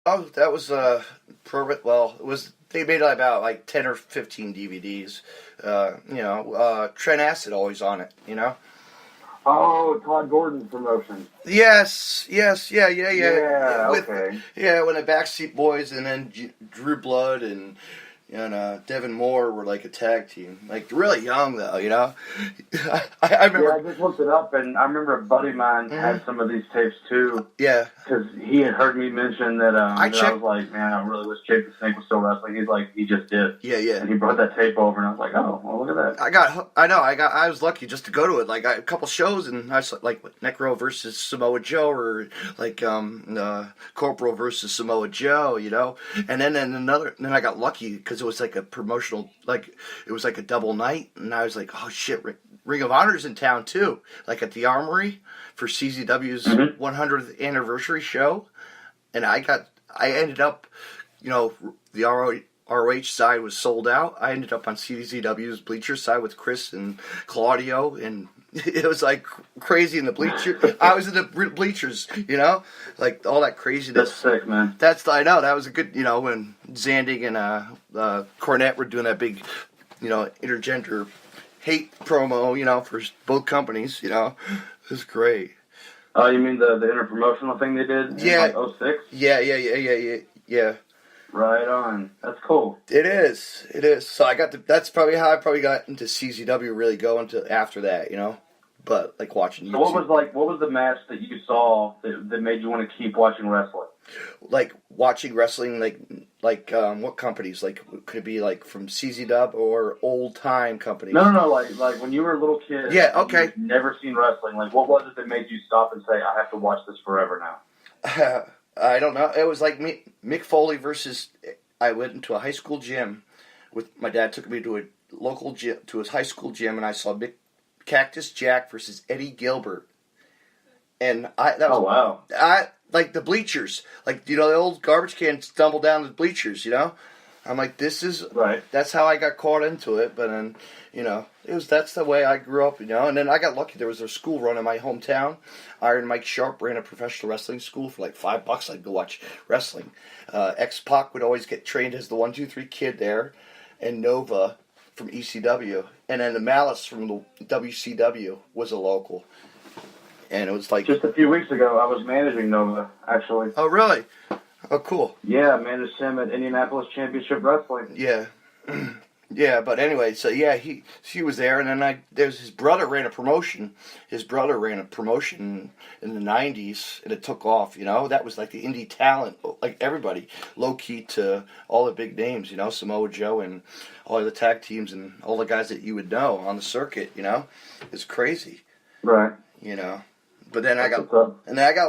Oh, that was well, it was they made about like 10 or 15 DVDs. Trent Acid always on it, you know. Oh, Todd Gordon's promotion. Yes, yes, yeah, yeah, yeah. Yeah, With okay. when the Backseat Boys and then Drew Blood and Devin Moore were like a tag team, like really young though, you know. I Yeah, I remember. just looked it up, and I remember a buddy of mine had some of these tapes too, Yeah, because he had heard me mention that. I That I was checked. like, man, I really wish Jake the Snake was still wrestling. He's like, he just did, Yeah, yeah. and he brought that tape over, and I was like, oh, well, look at that. I was lucky just to go to it. Like a couple shows, and I saw like Necro versus Samoa Joe, or like Corporal versus Samoa Joe, you know. And then I got lucky because it was like a promotional, like it was like a double night, and I was like, oh shit, Ring of Honor's in town too, like at the Armory for CZW's 100th anniversary show, and I ended up, you know, the ROH side was sold out. I ended up on CZW's bleacher side with Chris and Claudio, and it was like crazy in the bleacher. I was in the bleachers, you know, like all that craziness. That's sick, man. I know that was a good, you know, when Zandig and Cornette were doing that big, you know, intergender hate promo, you know, for both companies, you know, it was great. Oh, you mean the interpromotional thing they did in like '06? Yeah. Right on. That's cool. It is. It is. So that's probably how I probably got into CZW really going to after that, you know. But like watching YouTube. So what was the match that you saw that made you want to keep watching wrestling? Like watching wrestling, like what companies? Like could it be like from CZW or old time companies? No. Like when you were a little kid. Yeah. Okay. You'd never seen wrestling. Like what was it that made you stop and say, I have to watch this forever now? I don't know. It was like Mick Foley versus. I went into a high school gym with my dad. Took me to a local gym, to his high school gym, and I saw Cactus Jack versus Eddie Gilbert. And oh wow! I like the bleachers, like you know the old garbage can stumble down the bleachers. You know, I'm like this is right. That's how I got caught into it. But then you know that's the way I grew up. You know, and then I got lucky. There was a school run in my hometown. Iron Mike Sharp ran a professional wrestling school for like $5. I'd go watch wrestling. X-Pac would always get trained as the 1-2-3 kid there, and Nova from ECW, and then the Malice from the WCW was a local. And it was like just a few weeks ago, I was managing Nova actually. Oh really? Oh cool. Yeah, I managed him at Indianapolis Championship Wrestling. Yeah. Yeah, but anyway, so yeah, he was there, and then there's his brother ran a promotion. His brother ran a promotion in the '90s, and it took off. You know, that was like the indie talent, like everybody, low key to all the big names. You know, Samoa Joe and all the tag teams and all the guys that you would know on the circuit. You know, it's crazy. Right. You know, but then I got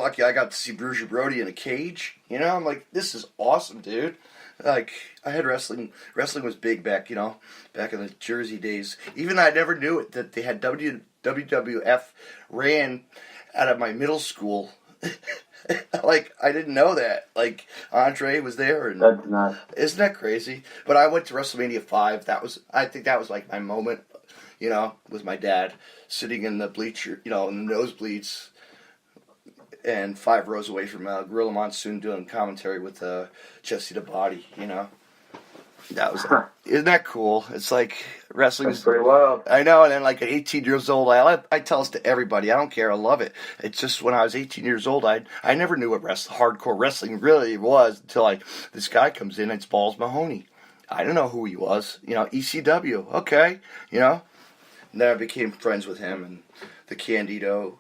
lucky. I got to see Bruiser Brody in a cage. You know, I'm like, this is awesome, dude. Like I had wrestling. Wrestling was big back, you know, back in the Jersey days. Even I never knew it that they had WWF ran out of my middle school. Like I didn't know that. Like Andre was there, and that's not. Isn't that crazy? But I went to WrestleMania 5. I think that was like my moment. You know, with my dad sitting in the bleacher, you know, in the nosebleeds. And 5 rows away from Gorilla Monsoon doing commentary with Jesse the Body, you know. That was isn't that cool? It's like wrestling is pretty wild. I know, and then like at 18 years old, I tell this to everybody. I don't care. I love it. It's just when I was 18 years old, I never knew what hardcore wrestling really was until this guy comes in. It's Balls Mahoney. I don't know who he was. You know, ECW. Okay, you know. And then I became friends with him and the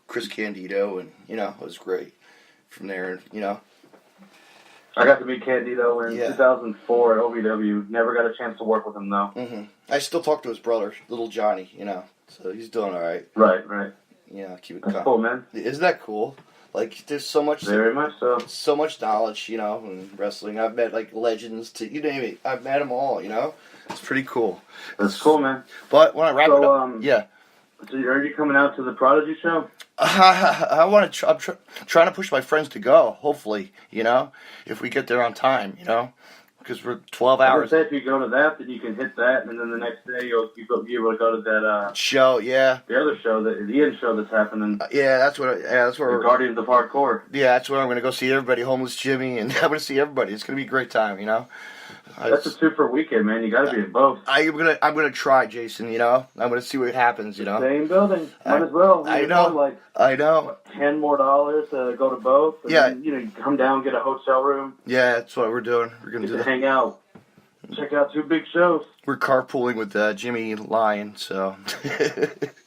Chris Candido, and, you know, it was great from there, you know. I got to meet Candido in 2004 at OVW. Never got a chance to work with him, though. Mm-hmm. I still talk to his brother, little Johnny, you know, so he's doing all right. Right. Yeah, keep it That's cool, man. Isn't that cool? Like, there's so much... Very much so. So much knowledge, you know, in wrestling. I've met, like, legends to... You name it. I've met them all, you know? It's pretty cool. That's cool, man. But when I wrap it up... Yeah. So are you coming out to the Prodigy show? I want to. I'm trying to push my friends to go. Hopefully, you know, if we get there on time, you know, because we're 12 I hours. would say if you go to that, then you can hit that, and then the next day you'll be able to go to that show. Yeah, the other show, the Ian show that's happening. that's where Guardians of Hardcore. Yeah, that's where I'm gonna go see everybody. Homeless Jimmy, and I'm gonna see everybody. It's gonna be a great time, you know. That's a super weekend, man. You got to be at both. I'm gonna try, Jason. You know, I'm gonna see what happens. You know, Same building. Might as well. I know. I know. What, $10 more to go to both. And then, you come down, get a hotel room. Yeah, that's what we're doing. We're gonna do that. Hang out. Check out 2 big shows. We're carpooling with Jimmy Lyon, so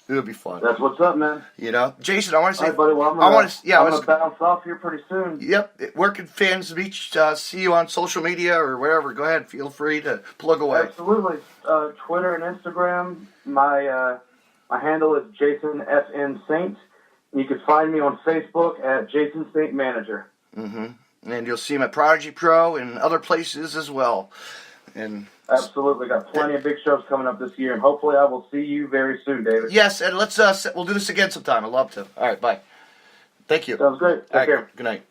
it'll be fun. That's what's up, man. You know, Jason, I want to say, all right, buddy. Well, I'm gonna bounce off here pretty soon. Yep. Where can fans see you on social media or wherever? Go ahead. Feel free to plug away. Absolutely. Twitter and Instagram. My handle is Jason FN Saint. You can find me on Facebook at Jason Saint Manager. Mm-hmm. And you'll see him at Prodigy Pro and other places as well. And absolutely, got plenty of big shows coming up this year, and hopefully I will see you very soon, David. Yes, and let's we'll do this again sometime. I'd love to. All right, bye. Thank you. Sounds great. Take care. Good night.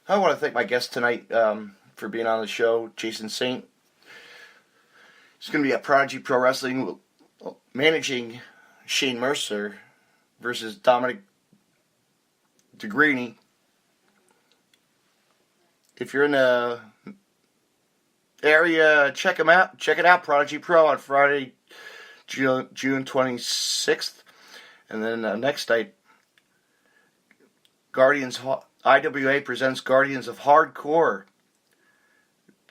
I want to thank my guest tonight for being on the show, Jason Saint. He's going to be at Prodigy Pro Wrestling managing Shane Mercer versus Dominic DeGreeny. If you're in the area, check him out. Check it out, Prodigy Pro on Friday, June 26th. And then next night, IWA presents Guardians of Hardcore.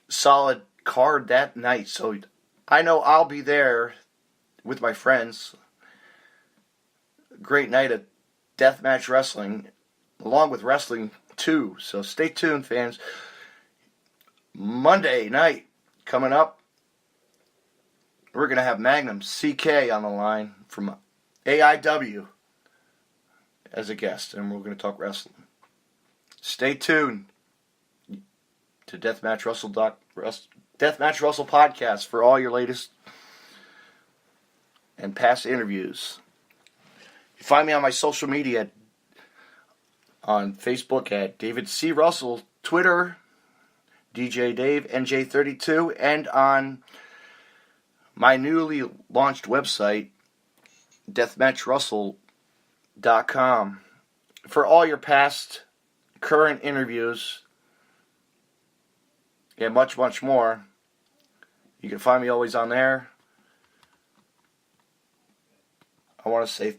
Solid card that night. So I know I'll be there with my friends. Great night of deathmatch wrestling, along with wrestling too. So stay tuned, fans. Monday night coming up, we're going to have Magnum CK on the line from AIW as a guest, and we're going to talk wrestling. Stay tuned to Deathmatch Russell podcast for all your latest and past interviews. You find me on my social media on Facebook at David C. Russell, Twitter, DJ Dave, NJ32, and on my newly launched website, deathmatchrussell.com. For all your past, current interviews, and much, much more, you can find me always on there. I want to say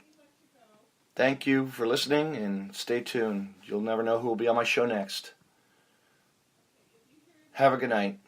thank you for listening, and stay tuned. You'll never know who will be on my show next. Have a good night.